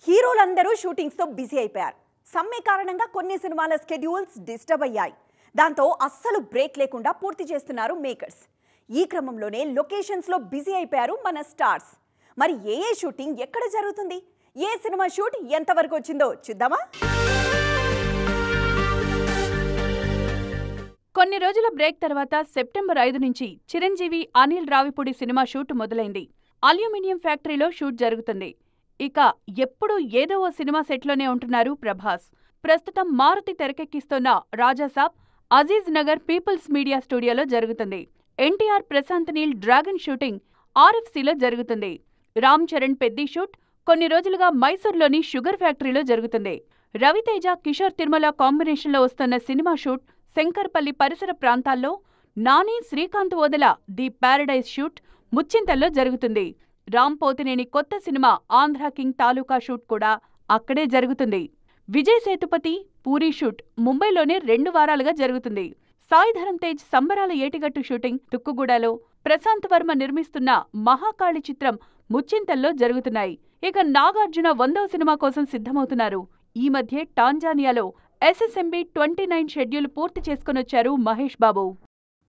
హీరోలందరూ shootings తో busy అయిపోయారు. సమ్మె కారణంగా కొన్ని సినిమాల షెడ్యూల్స్ డిస్టర్బ్ అయ్యాయి. దాంతో అస్సలు బ్రేక్ లేకుండా పూర్తి చేస్తున్నారు మేకర్స్. ఈ క్రమంలోనే లొకేషన్స్ లో బిజీ అయిపోయారు మన స్టార్స్. మరి ఏ షూటింగ్ ఎక్కడ జరుగుతుంది, ఏ సినిమా షూట్ ఎంతవరకు వచ్చిందో చూద్దామా? కొన్ని రోజుల బ్రేక్ తర్వాత సెప్టెంబర్ 5 నుంచి చిరంజీవి అనిల్ రావిపూడి సినిమా షూట్ మొదలైంది. అల్యూమినియం ఫ్యాక్టరీలో షూట్ జరుగుతుంది. ఇక ఎప్పుడూ ఏదో ఓ సినిమా సెట్లోనే ఉంటున్నారు ప్రభాస్. ప్రస్తుతం మారుతి తెరకెక్కిస్తోన్న రాజాసాబ్ అజీజ్ నగర్ పీపుల్స్ మీడియా స్టూడియోలో జరుగుతుంది. ఎన్టీఆర్ ప్రశాంత్ నీల్ డ్రాగన్ షూటింగ్ ఆర్ఎఫ్సీలో జరుగుతుంది. రామ్ చరణ్ పెద్ది షూట్ కొన్ని రోజులుగా మైసూర్లోని షుగర్ ఫ్యాక్టరీలో జరుగుతుంది. రవితేజ కిషోర్ తిరుమల కాంబినేషన్లో వస్తున్న సినిమా షూట్ శంకర్పల్లి పరిసర ప్రాంతాల్లో, Nani Srikanth Odela the Paradise shoot ముచ్చింతల్లో జరుగుతుంది. రామ్ పోతినేని కొత్త సినిమా ఆంధ్ర కింగ్ తాలూకా షూట్ కూడా అక్కడే జరుగుతుంది. విజయ్ సేతుపతి పూరీ షూట్ ముంబైలోనే 2 వారాలుగా జరుగుతుంది. సాయి ధరమ్ తేజ్ సంబరాల ఏటిగట్టు షూటింగ్ తుక్కుగూడలో, ప్రశాంత్ వర్మ నిర్మిస్తున్న మహాకాళి చిత్రం ముచ్చింతల్లో జరుగుతున్నాయి. ఇక నాగార్జున 100వ సినిమా కోసం సిద్ధమవుతున్నారు. ఈ మధ్య టాంజానియాలో SSMB 29 షెడ్యూల్ పూర్తి చేసుకొనొచ్చారు మహేష్ బాబు.